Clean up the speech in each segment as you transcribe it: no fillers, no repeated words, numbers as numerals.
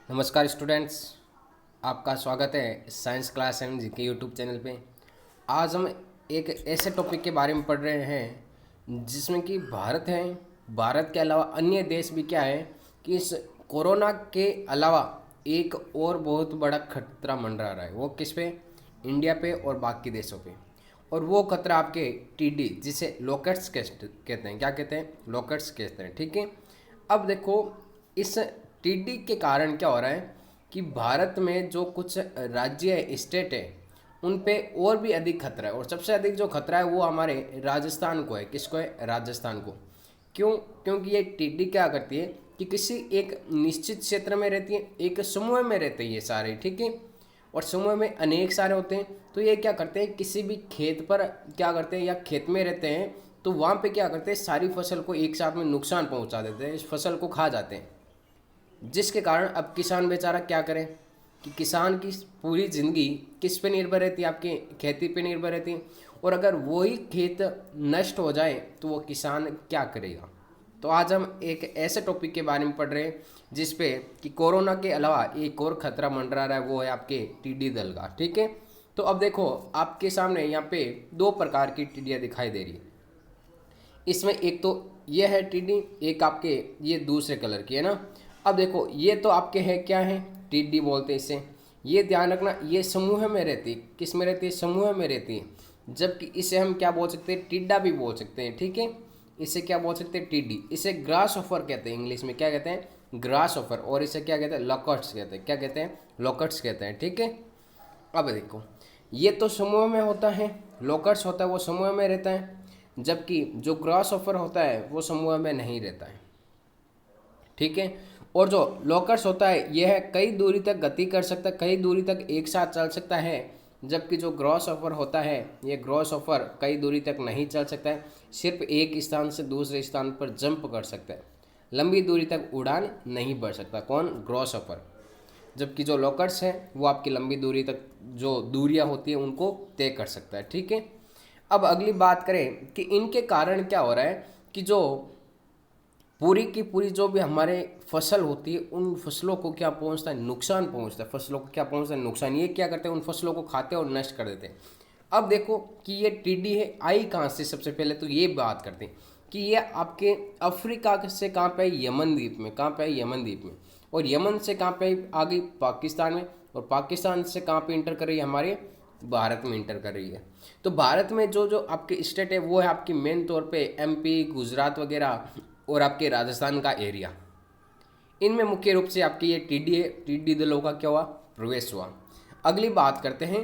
नमस्कार स्टूडेंट्स, आपका स्वागत है science class and GK YouTube channel पे। आज हम एक ऐसे टॉपिक के बारे में पढ़ रहे हैं जिसमें कि भारत है, भारत के अलावा अन्य देश भी क्या है कि इस कोरोना के अलावा एक और बहुत बड़ा खतरा मंडरा रहा है। वो किस पे? इंडिया पे और बाकी देशों पे। और वो खतरा आपके टीडी, जिसे लोकट्स कहते हैं। क्या कहते हैं? लोकट्स कहते हैं। ठीक है। अब देखो, इस टीडी के कारण क्या हो रहा है कि भारत में जो कुछ राज्य है, स्टेट है, उन पे और भी अधिक खतरा है। और सबसे अधिक जो खतरा है वो हमारे राजस्थान को है। किसको है? राजस्थान को। क्यों? क्योंकि ये टीडी क्या करती है कि किसी एक निश्चित क्षेत्र में रहती है, एक समूह में रहते हैं ये सारे। ठीक है। और समूह में अनेक सारे होते हैं। तो ये क्या करते हैं, किसी भी खेत पर क्या करते हैं या खेत में रहते हैं तो वहाँ पे क्या करते हैं, सारी फसल को एक साथ में नुकसान पहुँचा देते हैं, इस फसल को खा जाते हैं। जिसके कारण अब किसान बेचारा क्या करे कि किसान की पूरी ज़िंदगी किस पे निर्भर रहती है? आपकी खेती पे निर्भर रहती है। और अगर वही खेत नष्ट हो जाए तो वो किसान क्या करेगा? तो आज हम एक ऐसे टॉपिक के बारे में पढ़ रहे हैं जिस पे कि कोरोना के अलावा एक और खतरा मंडरा रहा है, वो है आपके टिड्डी दल का। ठीक है। तो अब देखो, आपके सामने यहाँ पे दो प्रकार की टिड्डियाँ दिखाई दे रही है। इसमें एक तो ये है टिड्डी, एक आपके ये दूसरे कलर की है ना। अब देखो, ये तो आपके है क्या है? टिड्डी बोलते हैं इसे। ये ध्यान रखना, ये समूह में रहती है। किस में रहती है? समूह में रहती है। जबकि इसे हम क्या बोल सकते हैं? टिड्डा भी बोल सकते हैं। ठीक है। इसे क्या बोल सकते हैं? टिड्डी। इसे ग्रास ऑफर कहते हैं, इंग्लिश में क्या कहते हैं? Grass offer. और इसे क्या कहते हैं? लॉकट्स कहते हैं। क्या कहते हैं? लॉकट्स कहते हैं। ठीक है। अब देखो, ये तो समूह में होता है, लोकर्स होता है वो समूह में रहता है। जबकि जो ग्रॉस ऑफर होता है वो समूह में नहीं रहता है। ठीक है। और जो लोकर्स होता है यह कई दूरी तक गति कर सकता है, कई दूरी तक एक साथ चल सकता है। जबकि जो ग्रॉस ऑफर होता है, ये ग्रॉस ऑफर कई दूरी तक नहीं चल सकता है, सिर्फ एक स्थान से दूसरे स्थान पर जंप कर सकता है, लंबी दूरी तक उड़ान नहीं बढ़ सकता। कौन? Gross offer. जबकि जो लोकर्स हैं वो आपकी लंबी दूरी तक जो दूरियां होती है उनको तय कर सकता है। ठीक है। अब अगली बात करें कि इनके कारण क्या हो रहा है कि जो पूरी की पूरी जो भी हमारे फसल होती है उन फसलों को क्या पहुंचता है? नुकसान पहुंचता है। फसलों को क्या पहुंचता है? नुकसान। ये क्या करते हैं? उन फसलों को खाते हैं और नष्ट कर देते हैं। अब देखो कि ये टीडी है, आई कहाँ से? सबसे पहले तो ये बात करते हैं कि ये आपके अफ्रीका से कहाँ पे आई? यमन द्वीप में। कहाँ पे आई? यमन द्वीप में। और यमन से कहाँ पे आई? आ गई पाकिस्तान में। और पाकिस्तान से कहाँ पे इंटर कर रही है? हमारे भारत में इंटर कर रही है। तो भारत में जो जो आपके स्टेट है वो है आपकी मेन तौर पे एमपी, गुजरात वगैरह और आपके राजस्थान का एरिया। इनमें मुख्य रूप से आपकी ये टिड्डी है, टिड्डी दलों का क्या हुआ? प्रवेश हुआ। अगली बात करते हैं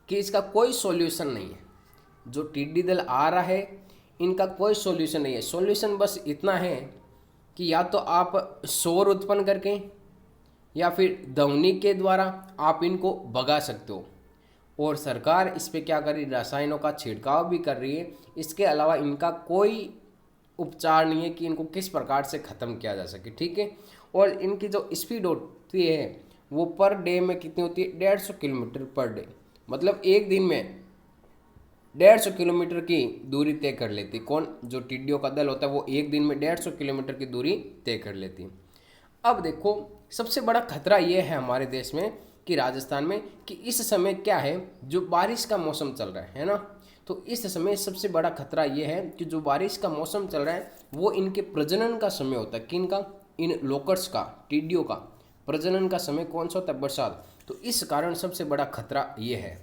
कि इसका कोई सॉल्यूशन नहीं है। जो टिड्डी दल आ रहा है इनका कोई सॉल्यूशन नहीं है। सॉल्यूशन बस इतना है कि या तो आप शोर उत्पन्न करके या फिर ध्वनि के द्वारा आप इनको भगा सकते हो। और सरकार इस पे क्या कर रही? रसायनों का छिड़काव भी कर रही है। इसके अलावा इनका कोई उपचार नहीं है कि इनको किस प्रकार से ख़त्म किया जा सके। ठीक है। और इनकी जो स्पीड होती है वो पर डे में कितनी होती है? 150 किलोमीटर पर डे। मतलब एक दिन में 150 किलोमीटर की दूरी तय कर लेती। कौन? जो टिड्डियों का दल होता है वो एक दिन में 150 किलोमीटर की दूरी तय कर लेती है। अब देखो, सबसे बड़ा खतरा ये है हमारे देश में कि राजस्थान में कि इस समय क्या है, जो बारिश का मौसम चल रहा है ना। तो इस समय सबसे बड़ा खतरा ये है कि जो बारिश का मौसम चल रहा है वो इनके प्रजनन का समय होता है। किनका? इन लोकर्स का, टिड्डियों का प्रजनन का समय कौन सा होता है? बरसात। तो इस कारण सबसे बड़ा खतरा ये है।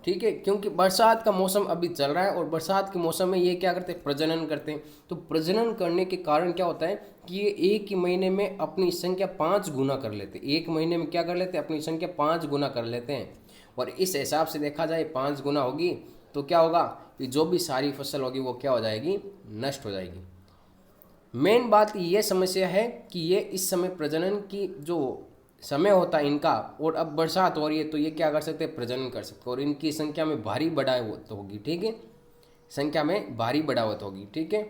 ठीक है। क्योंकि बरसात का मौसम अभी चल रहा है और बरसात के मौसम में ये क्या करते हैं? प्रजनन करते हैं। तो प्रजनन करने के कारण क्या होता है कि ये एक ही महीने में अपनी संख्या 5 गुना कर लेते हैं। एक महीने में क्या कर लेते हैं? अपनी संख्या 5 गुना कर लेते हैं। और इस हिसाब से देखा जाए 5 गुना होगी तो क्या होगा कि जो भी सारी फसल होगी वो क्या हो जाएगी? नष्ट हो जाएगी। मेन बात ये समस्या है कि ये इस समय प्रजनन की जो समय होता है इनका, और अब बरसात हो रही है तो ये क्या कर सकते हैं? प्रजनन कर सकते हैं। और इनकी संख्या में भारी बढ़ावट होगी। ठीक है। संख्या में भारी बढ़ावट होगी। ठीक है।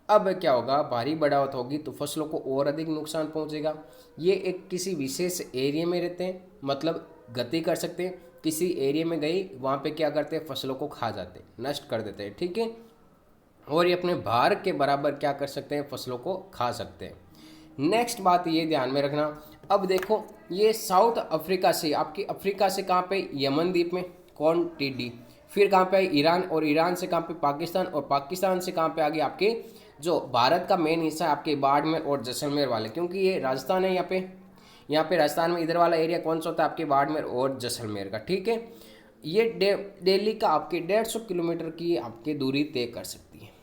अब क्या होगा? भारी बढ़ावट होगी तो फसलों को और अधिक नुकसान पहुंचेगा। ये एक किसी विशेष एरिया में रहते हैं, मतलब गति कर सकते हैं। किसी एरिया में गई वहाँ पे क्या करते हैं? फसलों को खा जाते हैं, नष्ट कर देते हैं। ठीक है। और ये अपने भार के बराबर क्या कर सकते हैं? फसलों को खा सकते हैं। नेक्स्ट बात ये ध्यान में रखना, अब देखो ये साउथ अफ्रीका से, आपकी अफ्रीका से कहाँ पे, यमन द्वीप में, कौन, टिड्डी। फिर कहाँ पे ईरान, और ईरान से कहाँ पे, पाकिस्तान, और पाकिस्तान से कहाँ पे आ गए आपके जो भारत का मेन हिस्सा है आपके बाड़मेर और जैसलमेर वाले, क्योंकि ये राजस्थान है यहाँ पे राजस्थान में इधर वाला एरिया कौन सा होता है आपके बाड़मेर और जैसलमेर का, ठीक है। ये दिल्ली का आपके 150 किलोमीटर की आपकी दूरी तय कर सकती है।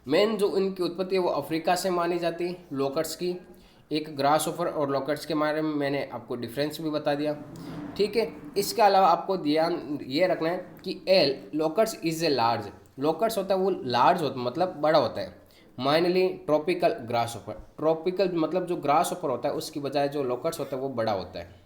मेन जो इनकी उत्पत्ति है वो अफ्रीका से मानी जाती है, लोकट्स की। एक ग्रास ऑफर और लोकट्स के बारे में मैंने आपको डिफरेंस भी बता दिया, ठीक है। इसके अलावा आपको ध्यान ये रखना है कि L locusts is a large, locusts होता है वो लार्ज होता है मतलब बड़ा होता है। माइनली ट्रॉपिकल ग्रास ऑफर, ट्रॉपिकल मतलब जो ग्रास ऑफर होता है उसकी बजाय जो लोकट्स होता है वो बड़ा होता है।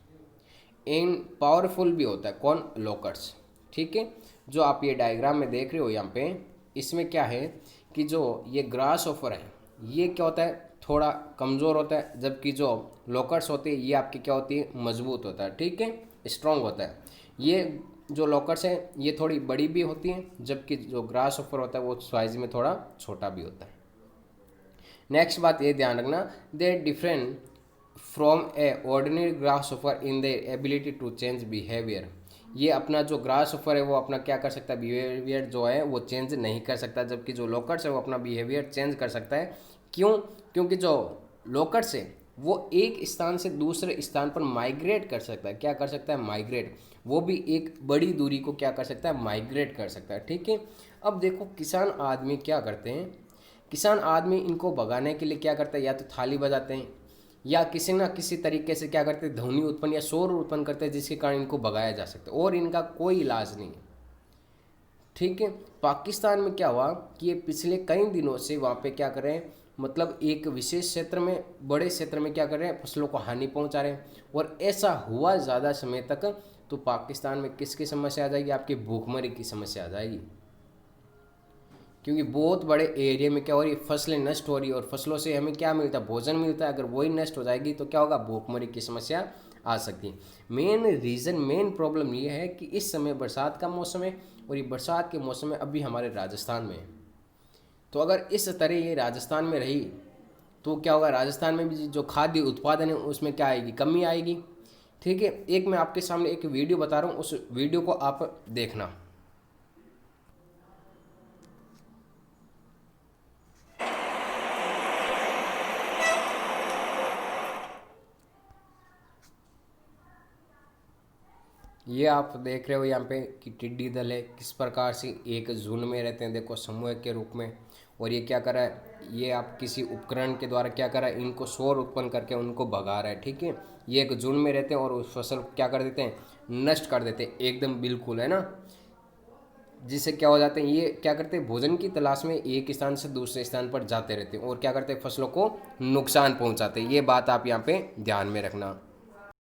इन पावरफुल भी होता है, कौन, लोकट्स, ठीक है। जो आप ये डायग्राम में देख रहे हो यहाँ पे, इसमें क्या है कि जो ये ग्रास ऑफर है ये क्या होता है, थोड़ा कमज़ोर होता है, जबकि जो लोकट्स होते हैं ये आपकी क्या होती है, मजबूत होता है, ठीक है, स्ट्रॉन्ग होता है। ये जो लोकट्स है ये थोड़ी बड़ी भी होती हैं, जबकि जो ग्रास ऑफर होता है वो साइज में थोड़ा छोटा भी होता है। नेक्स्ट बात ये ध्यान रखना, they different from a ordinary grass offer in the ability to change behaviour. ये अपना जो ग्रास ऑफर है वो अपना क्या कर सकता है, बिहेवियर जो है वो चेंज नहीं कर सकता, जबकि जो लोकट्स है वो अपना बिहेवियर चेंज कर सकता है। क्यों, क्योंकि जो लोकट्स है वो एक स्थान से दूसरे स्थान पर माइग्रेट कर सकता है, क्या कर सकता है, माइग्रेट, वो भी एक बड़ी दूरी को क्या कर सकता है, माइग्रेट कर सकता है, ठीक है। अब देखो किसान आदमी क्या करते हैं, किसान आदमी इनको भगाने के लिए क्या करता है, या तो थाली बजाते हैं या किसी ना किसी तरीके से क्या करते हैं, ध्वनि उत्पन्न या शोर उत्पन्न करते हैं, जिसके कारण इनको भगाया जा सकता है, और इनका कोई इलाज नहीं है, ठीक है। पाकिस्तान में क्या हुआ कि ये पिछले कई दिनों से वहाँ पे क्या कर रहे हैं, मतलब एक विशेष क्षेत्र में, बड़े क्षेत्र में क्या कर रहे हैं, फसलों को हानि पहुँचा रहे हैं, और ऐसा हुआ ज़्यादा समय तक तो पाकिस्तान में किसकी समस्या आ जाएगी, आपकी भूखमरी की समस्या आ जाएगी। क्योंकि बहुत बड़े एरिया में क्या हो रही है, फसलें नष्ट हो रही है, और फसलों से हमें क्या मिलता है, भोजन मिलता है, अगर वही नष्ट हो जाएगी तो क्या होगा, भूखमरी की समस्या आ सकती है। मेन रीज़न, मेन प्रॉब्लम ये है कि इस समय बरसात का मौसम है, और ये बरसात के मौसम में अभी हमारे राजस्थान में है। तो अगर इस तरह ये राजस्थान में रही तो क्या होगा, राजस्थान में भी जो खाद्य उत्पादन है उसमें क्या आएगी, कमी आएगी, ठीक है। एक मैं आपके सामने एक वीडियो बता रहा हूँ, उस वीडियो को आप देखना। ये आप देख रहे हो यहाँ पे कि टिड्डी दल है किस प्रकार से एक झुंड में रहते हैं, देखो समूह के रूप में, और ये क्या कर रहा है, ये आप किसी उपकरण के द्वारा क्या कर रहा है, इनको शोर उत्पन्न करके उनको भगा रहा है, ठीक है। ये एक झुंड में रहते हैं और उस फसल को क्या कर देते हैं, नष्ट कर देते हैं एकदम, बिल्कुल, है ना। जिससे क्या हो जाते हैं, ये क्या करते हैं, भोजन की तलाश में एक स्थान से दूसरे स्थान पर जाते रहते हैं, और क्या करते हैं, फसलों को नुकसान पहुँचाते हैं। ये बात आप यहाँ पे ध्यान में रखना।